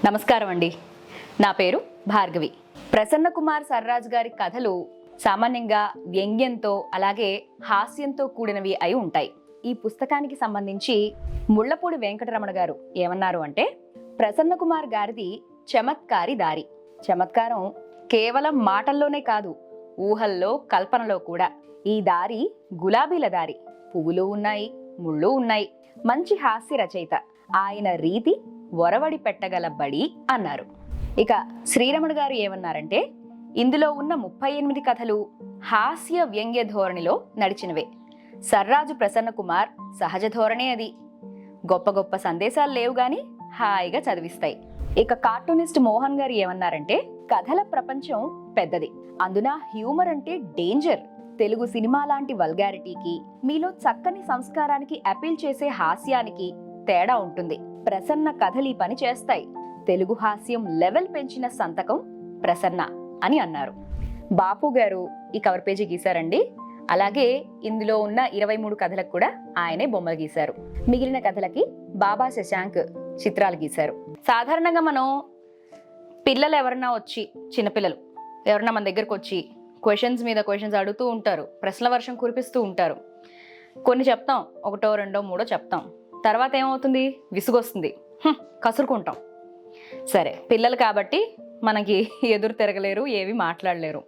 నమస్కారం అండి. నా పేరు భార్గవి. ప్రసన్న కుమార్ సర్రాజ్ గారి కథలు సామాన్యంగా వ్యంగ్యంతో అలాగే హాస్యంతో కూడినవి అయి ఉంటాయి. ఈ పుస్తకానికి సంబంధించి ముళ్లపూడి వెంకటరమణ గారు ఏమన్నారు అంటే, ప్రసన్న కుమార్ గారిది చమత్కారి దారి. చమత్కారం కేవలం మాటల్లోనే కాదు, ఊహల్లో కల్పనలో కూడా. ఈ దారి గులాబీల దారి. పువ్వులు ఉన్నాయి, ముళ్ళు ఉన్నాయి. మంచి హాస్య రచయిత. ఆయన రీతి ఒరవడి పెట్టగల బడి అన్నారు. ఇక శ్రీరమణ గారు ఏమన్నారంటే, ఇందులో ఉన్న 38 కథలు హాస్య వ్యంగ్య ధోరణిలో నడిచినవే. సర్రాజు ప్రసన్న కుమార్ సహజ ధోరణే అది. గొప్ప గొప్ప సందేశాలు లేవు గాని హాయిగా చదివిస్తాయి. ఇక కార్టూనిస్ట్ మోహన్ గారు ఏమన్నారంటే, కథల ప్రపంచం పెద్దది, అందున హ్యూమర్ అంటే డేంజర్. తెలుగు సినిమా లాంటి వల్గారిటీకి, మీలో చక్కని సంస్కారానికి అపీల్ చేసే హాస్యానికి తేడా ఉంటుంది. ప్రసన్న కథలు ఈ పని చేస్తాయి. తెలుగు హాస్యం లెవెల్ పెంచిన సంతకం ప్రసన్న అని అన్నారు. బాపు గారు ఈ కవర్ పేజీ గీశారండి. అలాగే ఇందులో ఉన్న 23 కథలకు కూడా ఆయనే బొమ్మలు గీశారు. మిగిలిన కథలకి బాబా శశాంక్ చిత్రాలు గీశారు. సాధారణంగా మనం పిల్లలు ఎవరన్నా వచ్చి, చిన్నపిల్లలు ఎవరన్నా మన దగ్గరకు వచ్చి క్వశ్చన్స్ మీద క్వశ్చన్స్ అడుగుతూ ఉంటారు, ప్రశ్నల వర్షం కురిపిస్తూ ఉంటారు. కొన్ని చెప్తాం, ఒకటో రెండో మూడో చెప్తాం. తర్వాత ఏమవుతుంది, విసుగొస్తుంది, కసురుకుంటాం. సరే, పిల్లలు కాబట్టి మనకి ఎదురు తిరగలేరు, ఏవి మాట్లాడలేరు.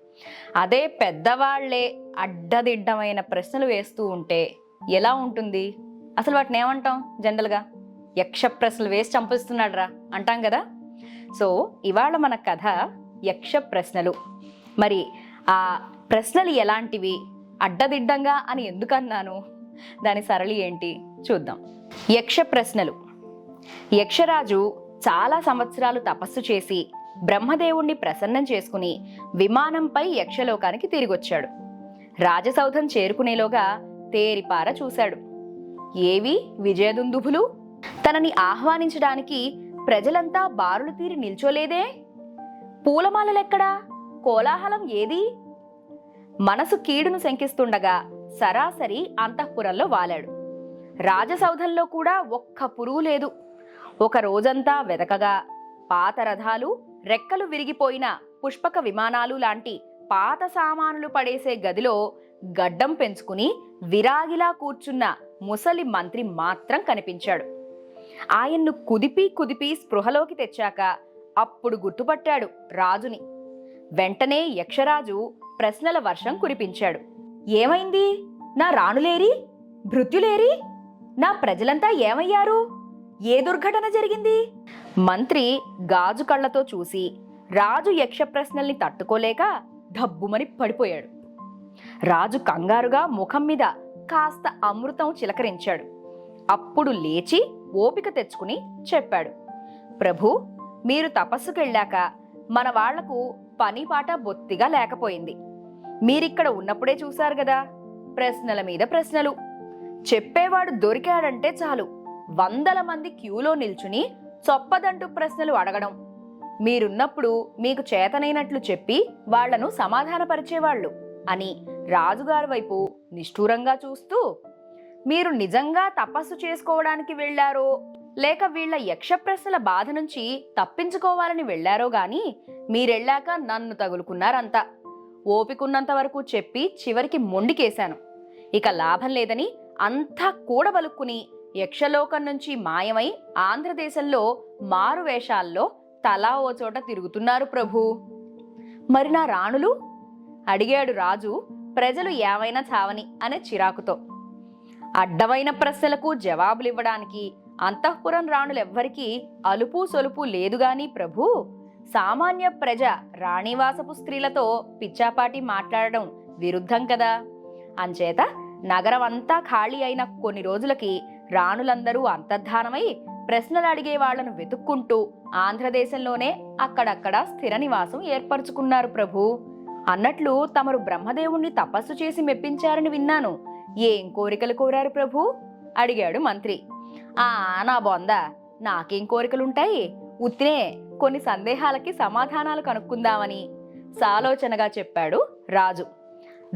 అదే పెద్దవాళ్లే అడ్డదిడ్డమైన ప్రశ్నలు వేస్తూ ఉంటే ఎలా ఉంటుంది? అసలు వాటిని ఏమంటాం? జనరల్గా యక్ష ప్రశ్నలు వేసి చంపిస్తున్నాడు రా అంటాం కదా. సో ఇవాళ మన కథ యక్ష ప్రశ్నలు. మరి ఆ ప్రశ్నలు ఎలాంటివి, అడ్డదిడ్డంగా అని ఎందుకన్నాను, దాని సరళి ఏంటి చూద్దాం. యక్ష ప్రశ్నలు. యక్షరాజు చాలా సంవత్సరాలు తపస్సు చేసి బ్రహ్మదేవుణ్ణి ప్రసన్నం చేసుకుని విమానంపై యక్షలోకానికి తిరిగొచ్చాడు. రాజసౌధం చేరుకునేలోగా తేరిపార చూశాడు. ఏవి విజయదుందుభులు? తనని ఆహ్వానించడానికి ప్రజలంతా బారులు తీరి నిల్చోలేదే? పూలమాలలెక్కడా? కోలాహలం ఏది? మనసు కీడును శంకిస్తుండగా సరాసరి అంతఃపురంలో వాలాడు. రాజసౌధంలో కూడా ఒక్క పురుగు లేదు. ఒక రోజంతా వెదకగా పాత రథాలు, రెక్కలు విరిగిపోయిన పుష్పక విమానాలు లాంటి పాత సామానులు పడేసే గదిలో గడ్డం పెంచుకుని విరాగిలా కూర్చున్న ముసలి మంత్రి మాత్రం కనిపించాడు. ఆయన్ను కుదిపి స్పృహలోకి తెచ్చాక అప్పుడు గుర్తుపట్టాడు రాజుని. వెంటనే యక్షరాజు ప్రశ్నల వర్షం కురిపించాడు. ఏమైంది? నా రాణులేరి? భృత్యులేరి? నా ప్రజలంతా ఏమయ్యారు? ఏ దుర్ఘటన జరిగింది? మంత్రి గాజు కళ్లతో చూసి రాజు యక్ష ప్రశ్నల్ని తట్టుకోలేక ఢబ్బుమని పడిపోయాడు. రాజు కంగారుగా ముఖం మీద కాస్త అమృతం చిలకరించాడు. అప్పుడు లేచి ఓపిక తెచ్చుకుని చెప్పాడు, ప్రభు, మీరు తపస్సుకెళ్ళాక మన వాళ్లకు పని పాట బొత్తిగా లేకపోయింది. మీరిక్కడ ఉన్నప్పుడే చూశారు గదా, ప్రశ్నల మీద ప్రశ్నలు. చెప్పేవాడు దొరికాడంటే చాలు 100 మంది క్యూలో నిల్చుని చొప్పదంటూ ప్రశ్నలు అడగడం. మీరున్నప్పుడు మీకు చేతనైనట్లు చెప్పి వాళ్లను సమాధానపరిచేవాళ్లు అని రాజుగారి వైపు నిష్ఠూరంగా చూస్తూ, మీరు నిజంగా తపస్సు చేసుకోవడానికి వెళ్లారో లేక వీళ్ల యక్ష ప్రశ్నల బాధ నుంచి తప్పించుకోవాలని వెళ్లారో గాని మీరెళ్ళాక నన్ను తగులుకున్నారంతా. ఓపికున్నంత వరకు చెప్పి చివరికి మొండికేశాను. ఇక లాభం లేదని అంతా కూడబలుక్కుని యక్షలోకం నుంచి మాయమై ఆంధ్రదేశంలో మారు వేషాల్లో తలా ఓ చోట తిరుగుతున్నారు ప్రభు. మరి నా రాణులు? అడిగాడు రాజు, ప్రజలు ఏమైనా చావని అనే చిరాకుతో. అడ్డమైన ప్రశ్నలకు జవాబులివ్వడానికి అంతఃపురం రాణులెవ్వరికీ అలుపు సొలుపు లేదుగాని ప్రభు. సామాన్య ప్రజ రాణివాసపు స్త్రీలతో పిచ్చాపాటి మాట్లాడడం విరుద్ధం కదా. అంచేత నగరం అంతా ఖాళీ అయిన కొన్ని రోజులకి రాణులందరూ అంతర్ధానమై ప్రశ్నలు అడిగే వాళ్లను వెతుక్కుంటూ ఆంధ్రదేశంలోనే అక్కడక్కడ స్థిర నివాసం ఏర్పరచుకున్నారు ప్రభు. అన్నట్లు తమరు బ్రహ్మదేవుణ్ణి తపస్సు చేసి మెప్పించారని విన్నాను. ఏం కోరికలు కోరారు ప్రభు? అడిగాడు మంత్రి. నా బొంద, నాకేం కోరికలుంటాయి? ఉత్తినే కొన్ని సందేహాలకి సమాధానాలు కనుక్కుందామని సాలోచనగా చెప్పాడు రాజు.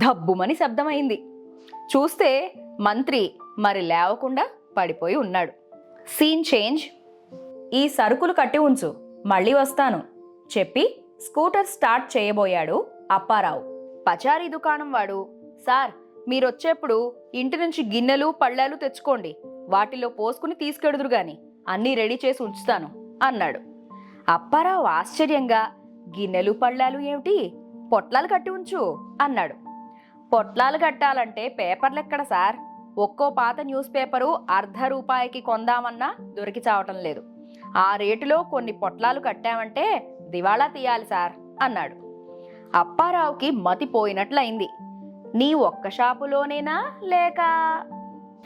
ధబ్బుమని శబ్దమైంది. చూస్తే మంత్రి మరి లేవకుండా పడిపోయి ఉన్నాడు. Scene change. ఈ సరుకులు కట్టి ఉంచు, మళ్ళీ వస్తాను చెప్పి స్కూటర్ స్టార్ట్ చేయబోయాడు అప్పారావు. పచారీ దుకాణం వాడు, సార్ మీరొచ్చేప్పుడు ఇంటి నుంచి గిన్నెలు పళ్ళాలు తెచ్చుకోండి, వాటిలో పోసుకుని తీసుకెడుదురు గాని, అన్నీ రెడీ చేసి ఉంచుతాను అన్నాడు. అప్పారావు ఆశ్చర్యంగా, గిన్నెలు పళ్ళాలు ఏమిటి, పొట్లాలు కట్టి ఉంచు అన్నాడు. పొట్లాలు కట్టాలంటే పేపర్లెక్కడ సార్, ఒక్కో పాత న్యూస్ పేపరు ₹1/2 కొందామన్నా దొరికి చావటం లేదు. ఆ రేటులో కొన్ని పొట్లాలు కట్టామంటే దివాళా తీయాలి సార్ అన్నాడు. అప్పారావుకి మతిపోయినట్లయింది. నీ ఒక్క షాపులోనేనా లేక?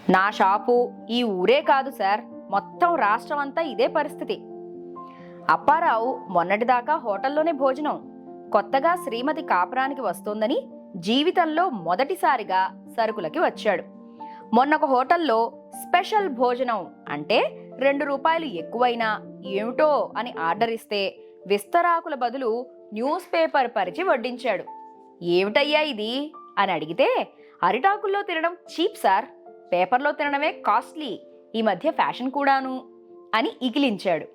నా షాపు ఈ ఊరే కాదు సార్, మొత్తం రాష్ట్రం అంతా ఇదే పరిస్థితి. అప్పారావు మొన్నటిదాకా హోటల్లోనే భోజనం, కొత్తగా శ్రీమతి కాపురానికి వస్తోందని జీవితంలో మొదటిసారిగా సరుకులకి వచ్చాడు. మొన్నొక హోటల్లో స్పెషల్ భోజనం అంటే ₹2 ఎక్కువైనా ఏమిటో అని ఆర్డర్ ఇస్తే విస్తరాకుల బదులు న్యూస్ పేపర్ పరిచి వడ్డించాడు. ఏమిటయ్యా ఇది అని అడిగితే, అరిటాకుల్లో తినడం చీప్ సార్, పేపర్లో తినడమే కాస్ట్లీ, ఈ మధ్య ఫ్యాషన్ కూడాను అని ఇకిలించాడు.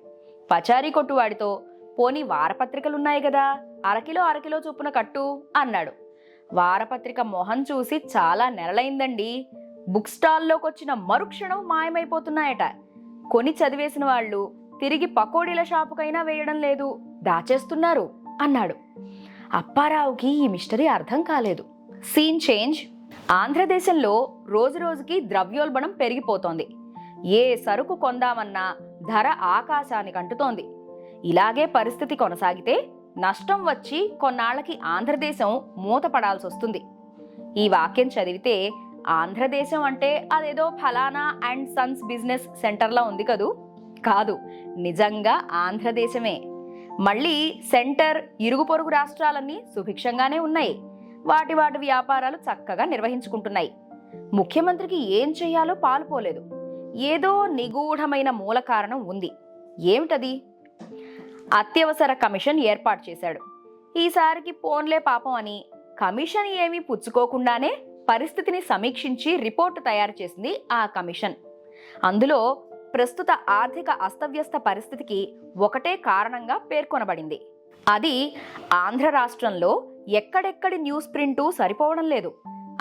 పచారీ కొట్టువాడితో, పోనీ వారపత్రికలున్నాయి కదా, అరకిలో చొప్పున కట్టు అన్నాడు. వారపత్రిక మొహం చూసి చాలా నెలలైందండి, బుక్ స్టాల్లోకొచ్చిన మరుక్షణం మాయమైపోతున్నాయట, కొని చదివేసిన వాళ్ళు తిరిగి పకోడీల షాపుకైనా వేయడం లేదు, దాచేస్తున్నారు అన్నాడు. అప్పారావుకి ఈ మిస్టరీ అర్థం కాలేదు. Scene change. ఆంధ్రదేశంలో రోజురోజుకి ద్రవ్యోల్బణం పెరిగిపోతోంది. ఏ సరుకు కొందామన్నా ధర ఆకాశానికి అంటుతోంది. ఇలాగే పరిస్థితి కొనసాగితే నష్టం వచ్చి కొన్నాళ్లకి ఆంధ్రదేశం మూతపడాల్సి వస్తుంది. ఈ వాక్యం చదివితే ఆంధ్రదేశం అంటే అదేదో ఫలానా అండ్ సన్స్ బిజినెస్ సెంటర్లా ఉంది కదూ. కాదు, నిజంగా ఆంధ్రదేశమే. మళ్ళీ సెంటర్ ఇరుగు పొరుగు రాష్ట్రాలన్నీ సుభిక్షంగానే ఉన్నాయి, వాటి వ్యాపారాలు చక్కగా నిర్వహించుకుంటున్నాయి. ముఖ్యమంత్రికి ఏం చెయ్యాలో పాలుపోలేదు. ఏదో నిగూఢమైన మూల కారణం ఉంది. ఏమిటది? అత్యవసర కమిషన్ ఏర్పాటు చేశాడు. ఈసారికి పోన్లే పాపం అని కమిషన్ ఏమీ పుచ్చుకోకుండానే పరిస్థితిని సమీక్షించి రిపోర్టు తయారు చేసింది ఆ కమిషన్. అందులో ప్రస్తుత ఆర్థిక అస్తవ్యస్త పరిస్థితికి ఒకటే కారణంగా పేర్కొనబడింది. అది ఆంధ్ర రాష్ట్రంలో ఎక్కడెక్కడి న్యూస్ ప్రింటు సరిపోవడం లేదు,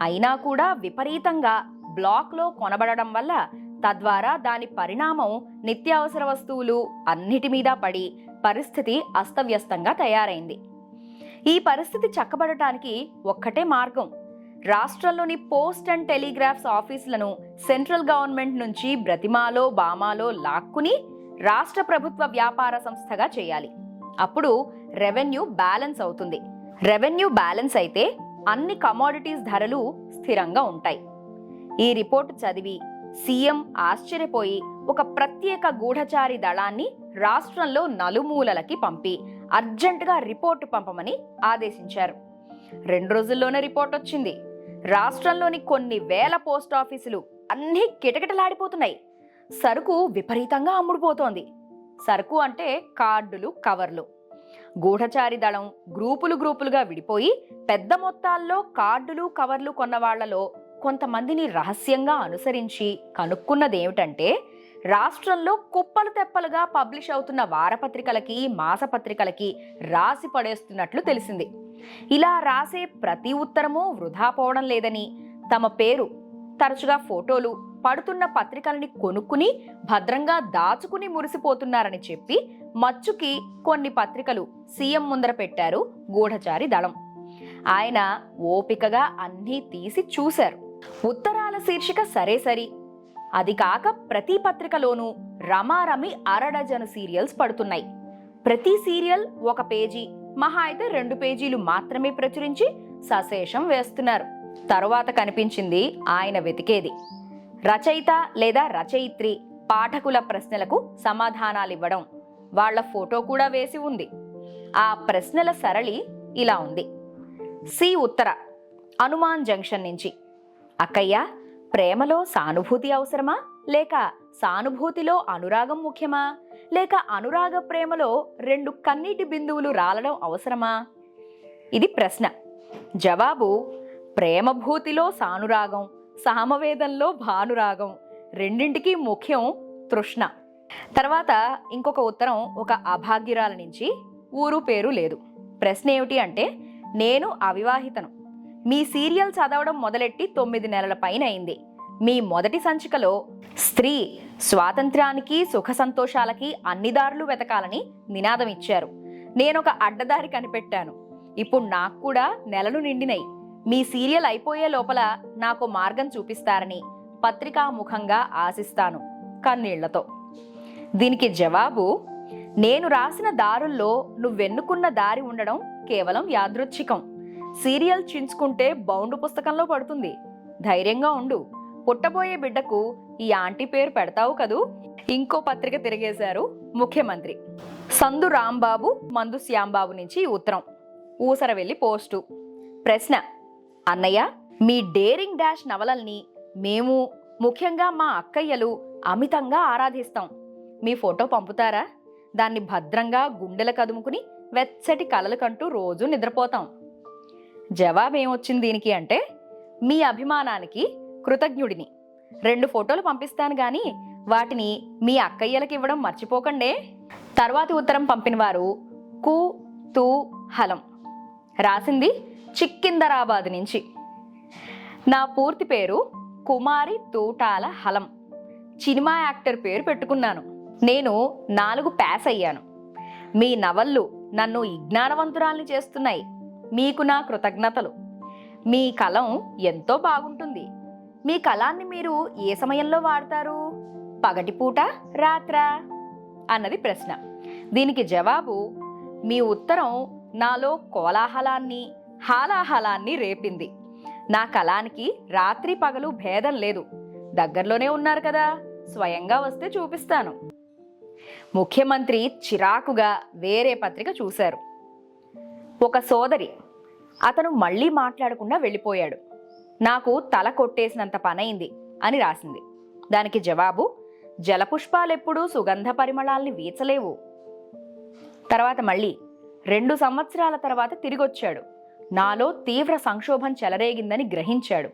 అయినా కూడా విపరీతంగా బ్లాక్లో కొనబడడం వల్ల తద్వారా దాని పరిణామం నిత్యావసర వస్తువులు అన్నిటి మీద పడి పరిస్థితి అస్తవ్యస్తంగా తయారైంది. ఈ పరిస్థితి చక్కబడటానికి ఒక్కటే మార్గం, రాష్ట్రంలోని పోస్ట్ అండ్ టెలిగ్రాఫ్స్ ఆఫీసులను సెంట్రల్ గవర్నమెంట్ నుంచి బ్రతిమాలో బామాలో లాక్కుని రాష్ట్ర ప్రభుత్వ వ్యాపార సంస్థగా చేయాలి. అప్పుడు రెవెన్యూ బ్యాలెన్స్ అవుతుంది. రెవెన్యూ బ్యాలెన్స్ అయితే అన్ని కమోడిటీస్ ధరలు స్థిరంగా ఉంటాయి. ఈ రిపోర్టు చదివి సీఎం ఆశ్చర్యపోయి ఒక ప్రత్యేక గూఢచారి దళాన్ని రాష్ట్రంలో నలుమూలలకి పంపి అర్జెంటుగా రిపోర్టు పంపమని ఆదేశించారు. 2 రోజుల్లోనే రిపోర్ట్ వచ్చింది. రాష్ట్రంలోని కొన్ని వేల పోస్ట్ ఆఫీసులు అన్నీ కిటకిటలాడిపోతున్నాయి. సరుకు విపరీతంగా అమ్ముడుపోతోంది. సరుకు అంటే కార్డులు, కవర్లు. గూఢచారి దళం గ్రూపులుగా విడిపోయి పెద్ద మొత్తాల్లో కార్డులు, కవర్లు కొన్న వాళ్లలో కొంతమందిని రహస్యంగా అనుసరించి కనుక్కున్నదేమిటంటే, రాష్ట్రంలో కుప్పలు తెప్పలుగా పబ్లిష్ అవుతున్న వారపత్రికలకి, మాసపత్రికలకి రాసి పడేస్తున్నట్లు తెలిసింది. ఇలా రాసే ప్రతి ఉత్తరమూ వృధా పోవడం లేదని, తమ పేరు, తరచుగా ఫోటోలు పడుతున్న పత్రికలని కొనుక్కుని భద్రంగా దాచుకుని మురిసిపోతున్నారని చెప్పి మచ్చుకి కొన్ని పత్రికలు సీఎం ముందర పెట్టారు గూఢచారి దళం. ఆయన ఓపికగా అన్నీ తీసి చూశారు. ఉత్తరాల శీర్షిక సరే సరి, అది కాక ప్రతి పత్రికలోనూ రమారమి అరడజను సీరియల్స్ పడుతున్నాయి. ప్రతి సీరియల్ 1 పేజీ, మహా అయితే 2 పేజీలు మాత్రమే ప్రచురించి సశేషం వేస్తున్నారు. తరువాత కనిపించింది ఆయన వెతికేది. రచయిత లేదా రచయిత్రి పాఠకుల ప్రశ్నలకు సమాధానాలివ్వడం, వాళ్ల ఫోటో కూడా వేసి ఉంది. ఆ ప్రశ్నల సరళి ఇలా ఉంది. సి ఉత్తర, హనుమాన్ జంక్షన్ నుంచి. అక్కయ్య, ప్రేమలో సానుభూతి అవసరమా, లేక సానుభూతిలో అనురాగం ముఖ్యమా, లేక అనురాగ ప్రేమలో 2 కన్నీటి బిందువులు రాలడం అవసరమా? ఇది ప్రశ్న. జవాబు, ప్రేమభూతిలో సానురాగం, సామవేదంలో భానురాగం, రెండింటికి ముఖ్యం తృష్ణ. తర్వాత ఇంకొక ఉత్తరం ఒక అభాగ్యురాల నుంచి, ఊరు పేరు లేదు. ప్రశ్న ఏమిటి అంటే, నేను అవివాహితను. మీ సీరియల్ చదవడం మొదలెట్టి 9 నెలల పైన అయింది. మీ మొదటి సంచికలో స్త్రీ స్వాతంత్ర్యానికి సుఖ సంతోషాలకి అన్ని దారులు వెతకాలని నినాదం ఇచ్చారు. నేనొక అడ్డదారి కనిపెట్టాను. ఇప్పుడు నాకు కూడా నెలలు నిండినయి. మీ సీరియల్ అయిపోయే లోపల నాకు మార్గం చూపిస్తారని పత్రికాముఖంగా ఆశిస్తాను, కన్నీళ్లతో. దీనికి జవాబు, నేను రాసిన దారుల్లో నువ్వెన్నుకున్న దారి ఉండడం కేవలం యాదృచ్ఛికం. సీరియల్ చించుకుంటే బౌండు పుస్తకంలో పడుతుంది. ధైర్యంగా ఉండు. పుట్టబోయే బిడ్డకు ఈ ఆంటీ పేరు పెడతావు కదూ. ఇంకో పత్రిక తిరిగేశారు ముఖ్యమంత్రి. సందు రాంబాబు, మందు శ్యాంబాబు నుంచి ఈ ఉత్తరం. ఊసరవెల్లి పోస్టు. ప్రశ్న: అన్నయ్య, మీ డేరింగ్ డాష్ నవలల్ని మేము, ముఖ్యంగా మా అక్కయ్యలు అమితంగా ఆరాధిస్తాం. మీ ఫోటో పంపుతారా? దాన్ని భద్రంగా గుండెల కదుముకుని వెచ్చటి కలలు కంటూ రోజు నిద్రపోతాం. జవాబేమొచ్చింది దీనికి అంటే, మీ అభిమానానికి కృతజ్ఞుడిని. 2 ఫోటోలు పంపిస్తాను గాని వాటిని మీ అక్కయ్యలకి ఇవ్వడం మర్చిపోకండే. తర్వాతి ఉత్తరం పంపిన వారు కు తూ హలం. రాసింది చిక్కిందరాబాద్ నుంచి. నా పూర్తి పేరు కుమారి తూటాల హలం. సినిమా యాక్టర్ పేరు పెట్టుకున్నాను. నేను 4 పాస్ అయ్యాను. మీ నవళ్ళు నన్ను విజ్ఞానవంతురాల్ని చేస్తున్నాయి. మీకు నా కృతజ్ఞతలు. మీ కలం ఎంతో బాగుంటుంది. మీ కలాన్ని మీరు ఏ సమయంలో వాడతారు? పగటిపూట, రాత్రా అన్నది ప్రశ్న. దీనికి జవాబు, మీ ఉత్తరం నాలో కోలాహలాన్ని, హాలాహలాన్ని రేపింది. నా కలానికి రాత్రి పగలు భేదం లేదు. దగ్గరలోనే ఉన్నారు కదా, స్వయంగా వస్తే చూపిస్తాను. ముఖ్యమంత్రి చిరాకుగా వేరే పత్రిక చూశారు. ఒక సోదరి, అతను మళ్ళీ మాట్లాడకుండా వెళ్ళిపోయాడు. నాకు తల కొట్టేసినంత పనైంది అని రాసింది. దానికి జవాబు, జలపుష్పాలెప్పుడూ సుగంధ పరిమళాల్ని వీచలేవు. తర్వాత మళ్ళీ 2 సంవత్సరాల తర్వాత తిరిగొచ్చాడు. నాలో తీవ్ర సంక్షోభం చెలరేగిందని గ్రహించాడు.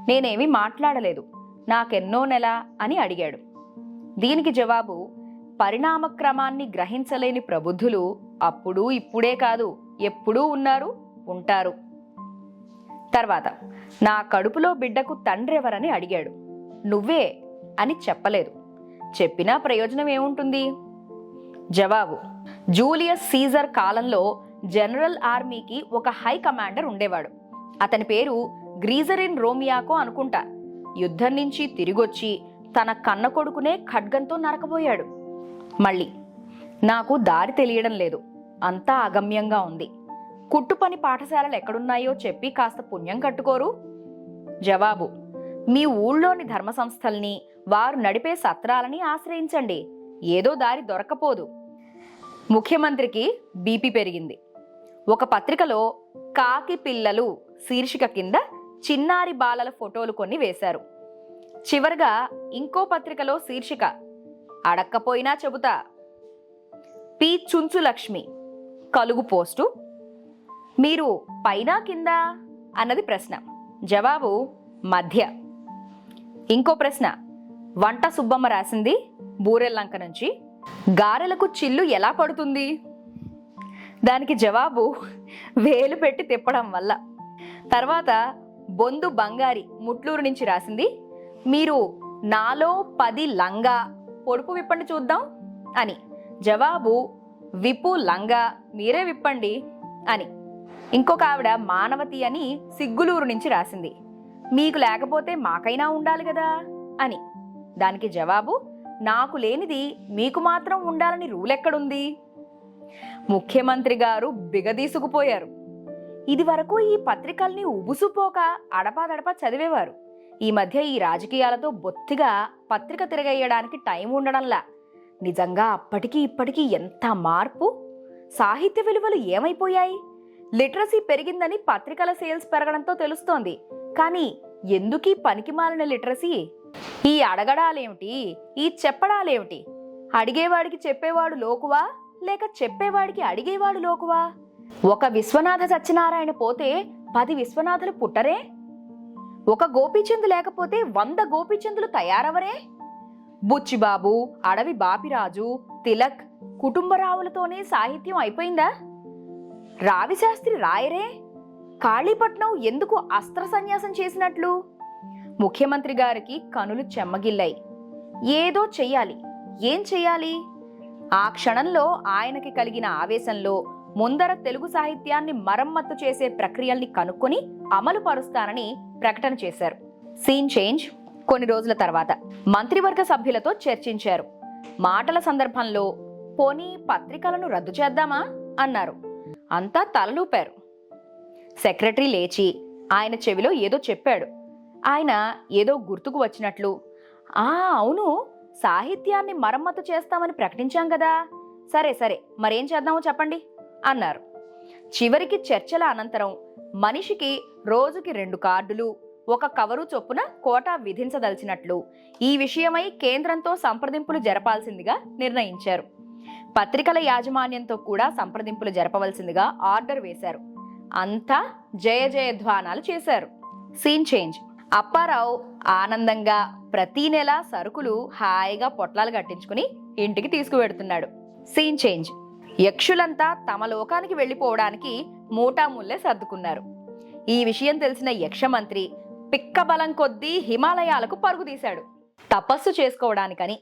నేనేమీ మాట్లాడలేదు. నాకెన్నో నెల అని అడిగాడు. దీనికి జవాబు, పరిణామక్రమాన్ని గ్రహించలేని ప్రబుద్ధులు అప్పుడు ఇప్పుడే కాదు, ఎప్పుడూ ఉన్నారు, ఉంటారు. తర్వాత, నా కడుపులో బిడ్డకు తండ్రెవరని అడిగాడు. నువ్వే అని చెప్పలేదు. చెప్పినా ప్రయోజనం ఏముంటుంది? జవాబు, జూలియస్ సీజర్ కాలంలో జనరల్ ఆర్మీకి ఒక హై కమాండర్ ఉండేవాడు. అతని పేరు గ్రీజరిన్ రోమియాకో అనుకుంటా. యుద్ధం నుంచి తిరిగొచ్చి తన కన్న కొడుకునే ఖడ్గంతో నరకబోయాడు. మళ్ళీ, నాకు దారి తెలియడం లేదు. అంతా అగమ్యంగా ఉంది. కుట్టుపని పాఠశాలలు ఎక్కడున్నాయో చెప్పి కాస్త పుణ్యం కట్టుకోరు? జవాబు, మీ ఊళ్ళోని ధర్మ సంస్థల్ని, వారు నడిపే సత్రాలని ఆశ్రయించండి. ఏదో దారి దొరకపోదు. ముఖ్యమంత్రికి బీపీ పెరిగింది. ఒక పత్రికలో కాకి పిల్లలు శీర్షిక కింద చిన్నారి బాలల ఫోటోలు కొన్ని వేశారు. చివరగా ఇంకో పత్రికలో శీర్షిక, అడక్కపోయినా చెబుతా. పి చుంచు లక్ష్మి. కలుగు పోస్టు. మీరు పైన కింద అన్నది ప్రశ్న. జవాబు, మధ్య. ఇంకో ప్రశ్న, వంట సుబ్బమ్మ రాసింది బూరెల్లంక నుంచి. గారెలకు చిల్లు ఎలా పడుతుంది? దానికి జవాబు, వేలు పెట్టి తిప్పడం వల్ల. తర్వాత బొందు బంగారి ముట్లూరు నుంచి రాసింది, మీరు నాలో 10 లంగా పొడుపు విప్పండి చూద్దాం అని. జవాబు, విప్పు లంగా, మీరే విప్పండి అని. ఇంకొక ఆవిడ మానవతి అని సిగ్గులూరు నుంచి రాసింది, మీకు లేకపోతే మాకైనా ఉండాలి కదా అని. దానికి జవాబు, నాకు లేనిది మీకు మాత్రం ఉండాలని రూల్ ఎక్కడుంది? ముఖ్యమంత్రి గారు బిగదీసుకుపోయారు. ఇది వరకు ఈ పత్రికల్ని ఉబుసుపోక అడపాదడపా చదివేవారు. ఈ మధ్య ఈ రాజకీయాలతో బొత్తిగా పత్రిక తిరగేయడానికి టైం ఉండడంలా. నిజంగా అప్పటికి ఇప్పటికీ ఎంత మార్పు! సాహిత్య విలువలు ఏమైపోయాయి? లిటరసీ పెరిగిందని పత్రికల సేల్స్ పెరగడంతో తెలుస్తోంది. కానీ ఎందుకీ పనికిమాలిన లిటరసీ? ఈ అడగడాలేమిటి, ఈ చెప్పడాలేమిటి? అడిగేవాడికి చెప్పేవాడు లోకువా, లేక చెప్పేవాడికి అడిగేవాడు లోకువా? ఒక విశ్వనాథ సత్యనారాయణ పోతే 10 విశ్వనాథులు పుట్టరే? ఒక గోపీచంద్ లేకపోతే 100 గోపీచందులు తయారవరే? బుచ్చిబాబు, అడవి బాపిరాజు, తిలక్ కుటుంబరావులతోనే సాహిత్యం అయిపోయిందా? రావిశాస్త్రి రాయరే? కాళీపట్నం ఎందుకు అస్త్ర సన్యాసం చేసినట్లు? ముఖ్యమంత్రి గారికి కనులు చెమ్మగిల్లాయి. ఏదో చెయ్యాలి. ఏం చెయ్యాలి? ఆ క్షణంలో ఆయనకి కలిగిన ఆవేశంలో ముందర తెలుగు సాహిత్యాన్ని మరమ్మత్తు చేసే ప్రక్రియల్ని కనుక్కొని అమలు పరుస్తానని ప్రకటన చేశారు. Scene change. కొన్ని రోజుల తర్వాత మంత్రివర్గ సభ్యులతో చర్చించారు. మాటల సందర్భంలో పోనీ పత్రికలను రద్దు చేద్దామా అన్నారు. అంతా తలలూపారు. సెక్రటరీ లేచి ఆయన చెవిలో ఏదో చెప్పాడు. ఆయన ఏదో గుర్తుకు వచ్చినట్లు, అవును, సాహిత్యాన్ని మరమ్మతు చేస్తామని ప్రకటించాం కదా, సరే సరే మరేం చేద్దామో చెప్పండి అన్నారు. చివరికి చర్చల అనంతరం మనిషికి రోజుకి 2 కార్డులు, 1 కవరు చొప్పున కోటా విధించదలిచినట్లు ఈ విషయమై కేంద్రంతో సంప్రదింపులు జరపాల్సిందిగా నిర్ణయించారు. పత్రికల యాజమాన్యంతో కూడా సంప్రదింపులు జరపవలసిందిగా ఆర్డర్ వేశారు. అంతా జయ జయధ్వానాలు చేశారు. Scene change. అప్పారావు ఆనందంగా ప్రతీ నెల సరుకులు హాయిగా పొట్లాలు కట్టించుకుని ఇంటికి తీసుకువెడుతున్నాడు. Scene change. యక్షులంతా తమ లోకానికి వెళ్లిపోవడానికి మూటాముల్లే సర్దుకున్నారు. ఈ విషయం తెలిసిన యక్షమంత్రి పిక్కబలం కొద్దీ హిమాలయాలకు పరుగుదీశాడు. తపస్సు చేసుకోవడానికని